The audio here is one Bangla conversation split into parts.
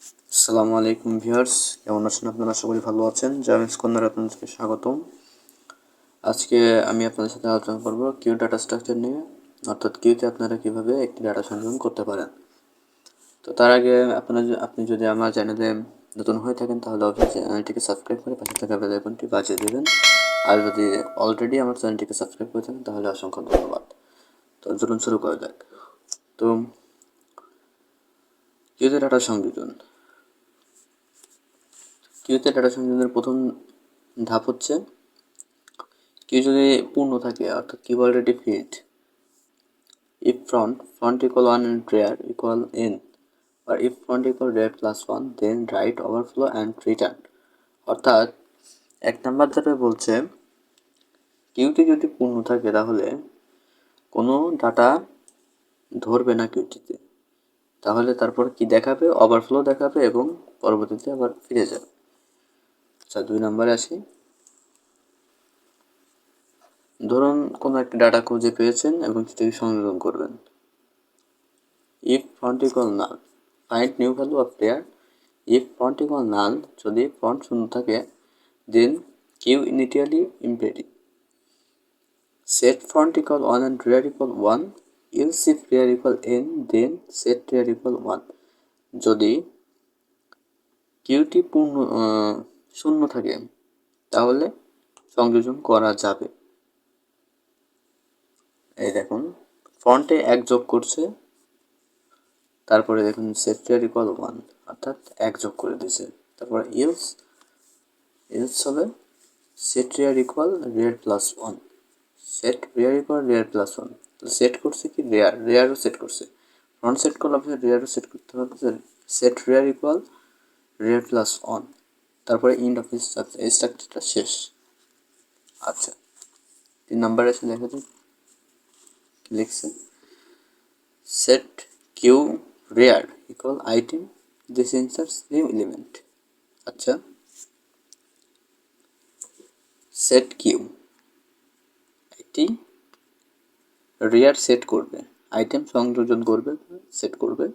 আসসালামু আলাইকুম ভিউয়ার্স, কেমন আছেন আপনারা? আশা করি ভালো আছেন। জাভেন্স কর্নারে আপনাদেরকে স্বাগতম। আজকে আমি আপনাদের সাথে আলোচনা করব কিউ ডাটা স্ট্রাকচার নিয়ে, অর্থাৎ কিউতে আপনারা কিভাবে একটি ডাটা সংযোজন করতে পারেন। তো তার আগে আপনি যদি আমার চ্যানেলে নতুন হয়ে থাকেন তাহলে অবশ্যই চ্যানেলটিকে সাবস্ক্রাইব করে পাশে থাকা বেল আইকনটি বাজিয়ে দেবেন। আর যদি অলরেডি আমার চ্যানেলটিকে সাবস্ক্রাইব করে থাকেন তাহলে অসংখ্য ধন্যবাদ। তো চলুন শুরু করা যাক। তো কিউতে ডাটা সংযোজন, কিউতে ডাটা সংযোজনের প্রথম ধাপ হচ্ছে কিউ যদি পূর্ণ থাকে, অর্থাৎ Q already filled, if front equal 1 and rear equal n, or if front equal rear plus 1 then write overflow and return। অর্থাৎ এক নাম্বার ধাপে বলছে কিউটি যদি পূর্ণ থাকে তাহলে কোনো ডাটা ধরবে না কিউটিতে, তাহলে তারপর কি দেখাবে? ওভারফ্লো দেখাবে এবং পরবর্তীতে আবার ফিরে যাবে। আচ্ছা, 2 নম্বরে আসি। ধরুন কোনো একটা ডাটা খুঁজে পেয়েছেন এবং সেটাকে সংযোজন করবেন। if front equal null find new value of pair। if front equal null, যদি front শূন্য থাকে then q initially empty। set front equal 1 and rear equal 1, else if rear equal n then set rear equal 1। যদি কিউটি শূন্য থাকে তাহলে সংযোজন করা যাবে। এই দেখুন, ফ্রন্টে 1 যোগ করছে, তারপরে দেখুন সেট রেয়ার ইকুয়াল 1, অর্থাৎ 1 যোগ করে দিয়েছে। তারপরে এলস হবে set rare equal rare plus 1, set rare equal rare plus 1। Set করছে কি রেয়ারও সেট করছে। ফ্রন্ট সেট করলে আপনাকে রেয়ারও সেট করতে হবে। Set rare equal rare plus 1, তারপরে ইন্ড অফ এই স্ট্রাকচারটা শেষ। আচ্ছা, 3 নম্বরে এসে দেখা যাক লিখছে set q rear equal item this inserts new element। আচ্ছা, set q এটি rear সেট করবে, আইটেম সংযোজন করবে, সেট করবে,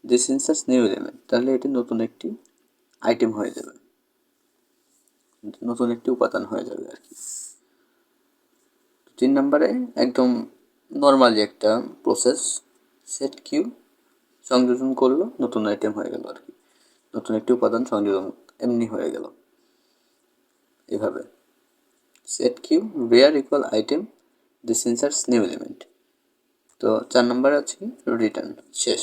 this inserts new element, তাহলে এটি নতুন একটি আইটেম হয়ে যাবে, নতুন একটি উপাদান হয়ে যাবে আর কি। 3 নম্বরে একদম নর্মালি একটা প্রসেস, সেট কিউ সংযোজন করলো, নতুন আইটেম হয়ে গেল আর কি, নতুন একটি উপাদান সংযোজন এমনি হয়ে গেল এভাবে। Set Q rear equal item this inserts new element. তো 4 নম্বরে আছে কি রিটার্ন, শেষ।